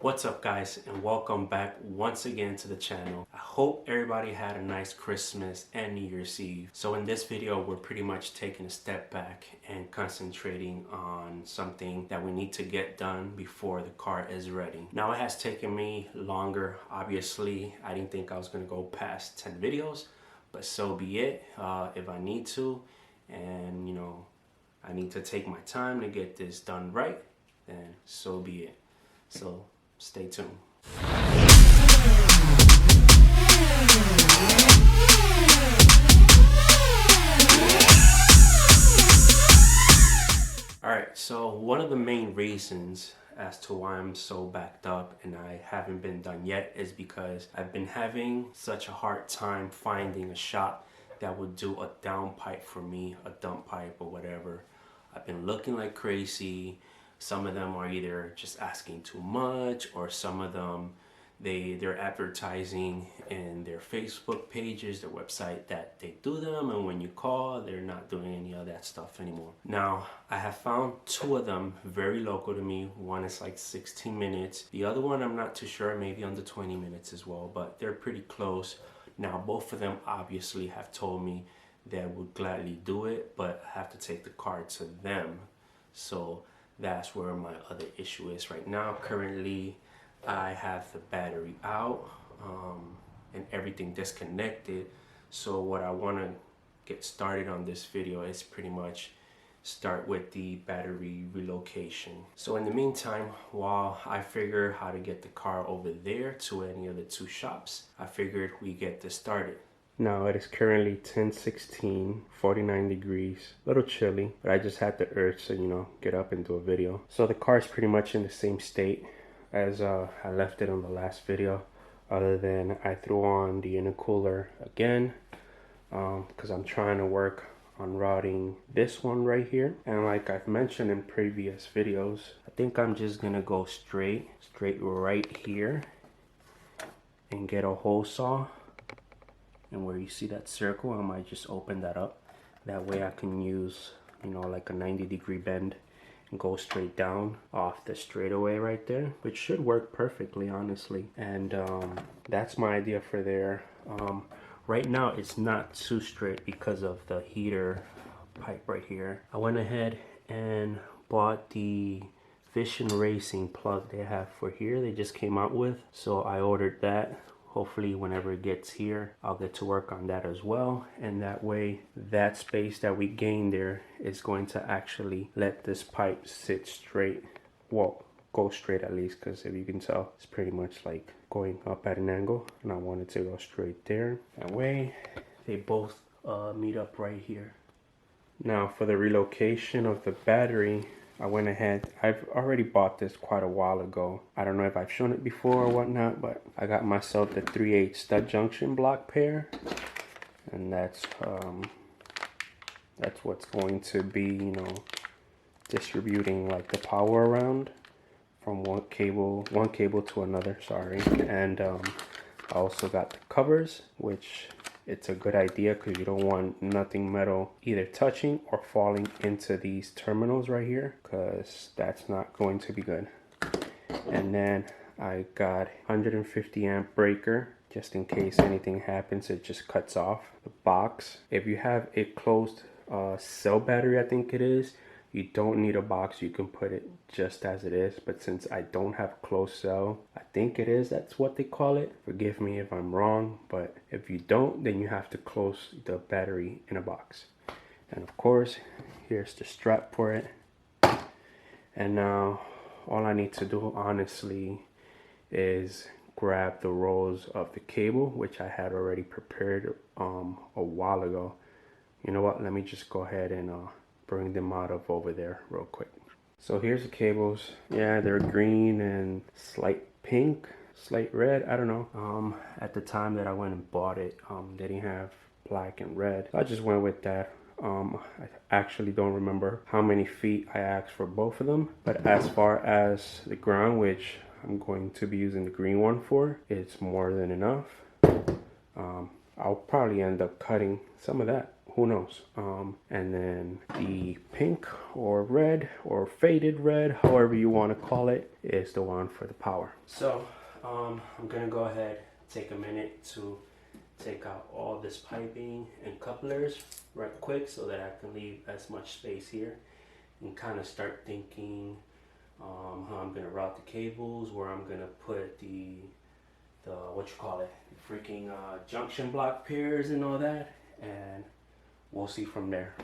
What's up guys, and welcome back once again to the channel. I hope everybody had a nice Christmas and New Year's Eve. So in this video we're pretty much taking a step back and concentrating on something that we need to get done before the car is ready. Now it has taken me longer. Obviously I didn't think I was going to go past 10 videos, but so be it. If I need to, and I need to take my time to get this done right, then so be it. So stay tuned. Alright, so one of the main reasons as to why I'm so backed up and I haven't been done yet is because I've been having such a hard time finding a shop that would do a down pipe for me, a dump pipe or whatever. I've been looking like crazy. Some of them are either just asking too much, or some of them they're advertising in their Facebook pages, their website, that they do them, and when you call they're not doing any of that stuff anymore. Now I have found two of them very local to me. One is like 16 minutes, the other one I'm not too sure, maybe under 20 minutes as well, but they're pretty close. Now both of them obviously have told me they would gladly do it, but I have to take the car to them. So that's where my other issue is right now. Currently I have the battery out and everything disconnected. So what I want to get started on this video is pretty much start with the battery relocation. So in the meantime, while I figure how to get the car over there to any of the two shops, I figured we get this started. Now it is currently 10:16, 49 degrees, a little chilly, but I just had the urge to, get up and do a video. So the car is pretty much in the same state as I left it on the last video, other than I threw on the intercooler again, because I'm trying to work on routing this one right here. And like I've mentioned in previous videos, I think I'm just gonna go straight right here and get a hole saw. And where you see that circle, I might just open that up. That way I can use, like a 90-degree bend and go straight down off the straightaway right there, which should work perfectly, honestly. And that's my idea for there. Right now it's not too straight because of the heater pipe right here. I went ahead and bought the Vision Racing plug they have for here. They just came out with, so I ordered that. Hopefully whenever it gets here, I'll get to work on that as well. And that way, that space that we gain there is going to actually let this pipe sit straight. Well, go straight at least, because if you can tell, it's pretty much like going up at an angle. And I want it to go straight there. That way, they both meet up right here. Now for the relocation of the battery, I went ahead, I've already bought this quite a while ago. I don't know if I've shown it before or whatnot, but I got myself the 3/8 stud junction block pair. And that's what's going to be, distributing like the power around from one cable to another, sorry. And I also got the covers, which it's a good idea because you don't want nothing metal either touching or falling into these terminals right here, because that's not going to be good. And then I got 150 amp breaker just in case anything happens, it just cuts off the box. If you have a closed cell battery, I think it is, you don't need a box, you can put it just as it is. But since I don't have closed cell, I think it is, that's what they call it. Forgive me if I'm wrong, but if you don't, then you have to close the battery in a box. And of course, here's the strap for it. And now all I need to do, honestly, is grab the rolls of the cable, which I had already prepared a while ago. You know what, let me just go ahead and bring them out of over there real quick. So here's the cables. Yeah, they're green and slight pink, slight red, I don't know. At the time that I went and bought it, they didn't have black and red. I just went with that. I actually don't remember how many feet I asked for both of them, but as far as the ground, which I'm going to be using the green one for, it's more than enough. I'll probably end up cutting some of that who knows. And then the pink or red or faded red, however you want to call it, is the one for the power. So I'm gonna go ahead, take a minute to take out all this piping and couplers right quick so that I can leave as much space here and kind of start thinking how I'm gonna route the cables, where I'm gonna put the what you call it, the freaking junction block pairs and all that, and we'll see from there.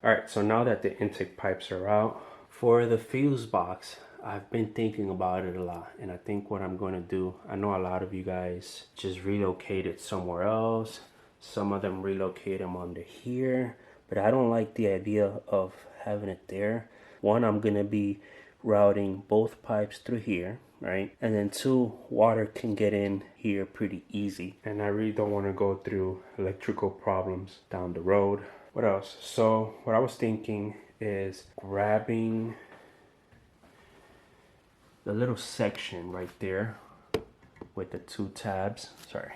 All right, so now that the intake pipes are out, for the fuse box, I've been thinking about it a lot, and I think what I'm going to do, I know a lot of you guys just relocate it somewhere else. Some of them relocate them under here, but I don't like the idea of having it there. One, I'm going to be routing both pipes through here, right? And then two, water can get in here pretty easy. And I really don't want to go through electrical problems down the road. What else? So what I was thinking is grabbing the little section right there with the two tabs, sorry,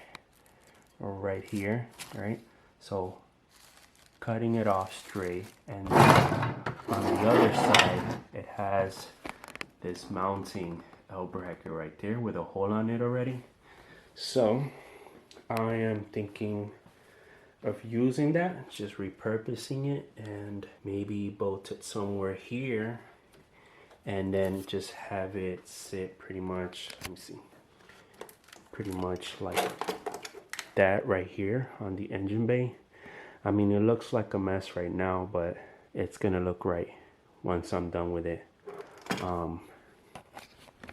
right here, right? So cutting it off straight, and then on the other side it has this mounting L bracket right there with a hole on it already. So I am thinking of using that, just repurposing it, and maybe bolt it somewhere here and then just have it sit pretty much, let me see, pretty much like that right here on the engine bay. I mean, it looks like a mess right now, but it's gonna look right once I'm done with it. I'm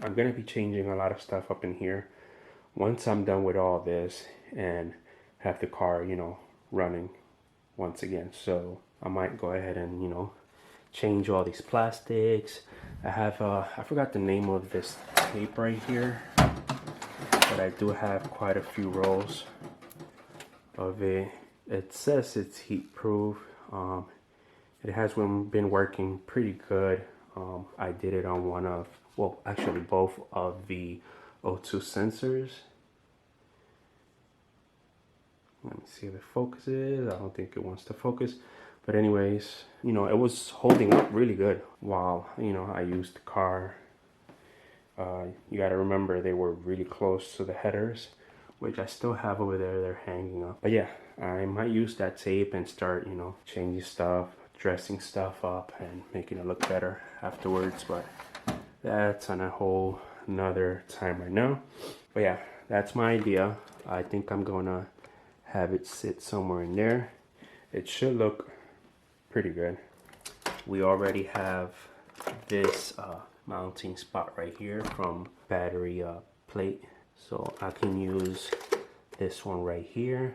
gonna be changing a lot of stuff up in here once I'm done with all this and have the car, you know, running once again. So I might go ahead and, you know, change all these plastics. I have I forgot the name of this tape right here, but I do have quite a few rolls of it. It says it's heat proof. It has been working pretty good. I did it on one of, well, actually both of the O2 sensors. Let me see if it focuses. I don't think it wants to focus. But anyways, you know, it was holding up really good while, you know, I used the car. You got to remember they were really close to the headers, which I still have over there. They're hanging up. But yeah, I might use that tape and start, you know, changing stuff, dressing stuff up and making it look better afterwards. But that's on a whole another time right now. But yeah, that's my idea. I think I'm gonna have it sit somewhere in there. It should look pretty good. We already have this mounting spot right here from battery plate, so I can use this one right here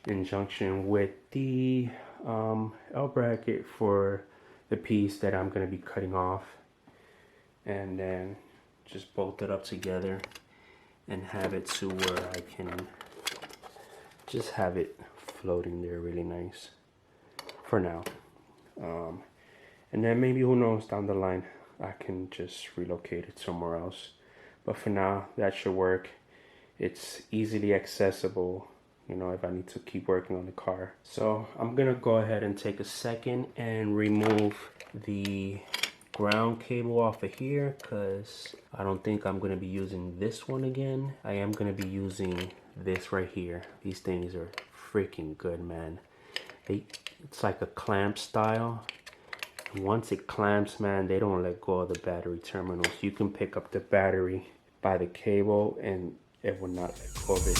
in junction with the L bracket for the piece that I'm going to be cutting off, and then just bolt it up together and have it to where I can just have it floating there really nice for now. And then maybe, who knows, down the line I can just relocate it somewhere else, but for now that should work. It's easily accessible, you know, if I need to keep working on the car. So I'm gonna go ahead and take a second and remove the ground cable off of here, because I don't think I'm gonna be using this one again. I am gonna be using this right here. These things are freaking good, man. It's like a clamp style. Once it clamps, man, they don't let go of the battery terminals. You can pick up the battery by the cable and it will not let go of it.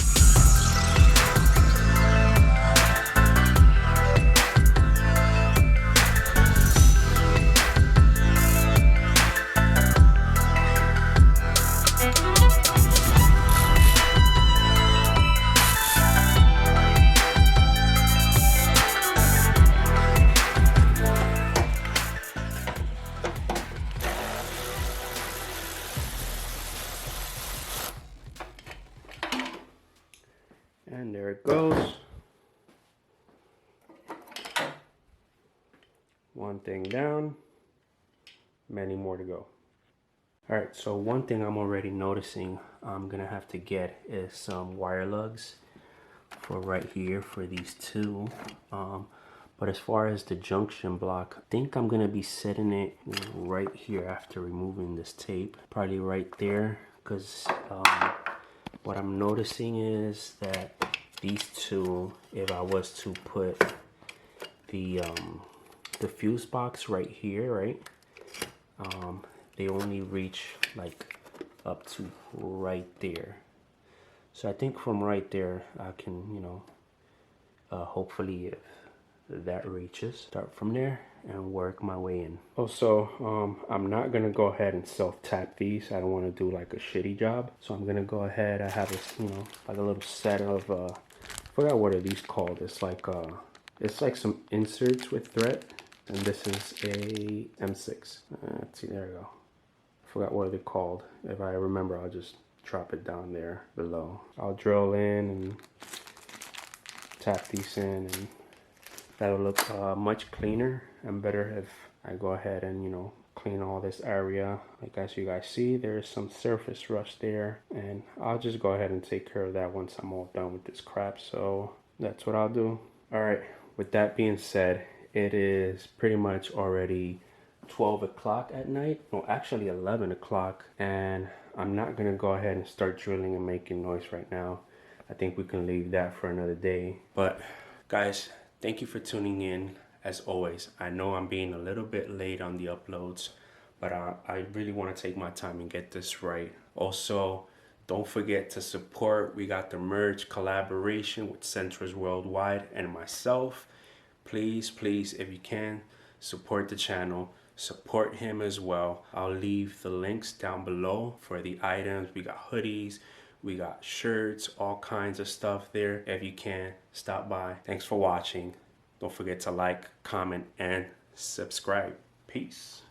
And there it goes. One thing down, many more to go. All right, so one thing I'm already noticing I'm gonna have to get is some wire lugs for right here for these two. But as far as the junction block, I think I'm gonna be setting it right here after removing this tape, probably right there, because what I'm noticing is that these two, if I was to put the fuse box right here, right, they only reach like up to right there. So I think from right there I can, you know, hopefully if that reaches, start from there and work my way in. Also, I'm not gonna go ahead and self-tap these. I don't want to do like a shitty job, so I'm gonna go ahead. I have a, you know, like a little set of I forgot what are these called. It's like some inserts with thread, and this is a M6. Let's see, there we go. I forgot what they're called. If I remember, I'll just drop it down there below. I'll drill in and tap these in, and that'll look much cleaner and better if I go ahead and, you know, clean all this area. Like as you guys see, there's some surface rust there, and I'll just go ahead and take care of that once I'm all done with this crap. So that's what I'll do. All right, with that being said, it is pretty much already 12 o'clock at night. No, actually 11 o'clock, and I'm not gonna go ahead and start drilling and making noise right now. I think we can leave that for another day. But guys, thank you for tuning in. As always, I know I'm being a little bit late on the uploads, but I really want to take my time and get this right. Also, don't forget to support. We got the merch collaboration with Centros Worldwide and myself. Please, please, if you can, support the channel. Support him as well. I'll leave the links down below for the items. We got hoodies, we got shirts, all kinds of stuff there. If you can, stop by. Thanks for watching. Don't forget to like, comment, and subscribe. Peace.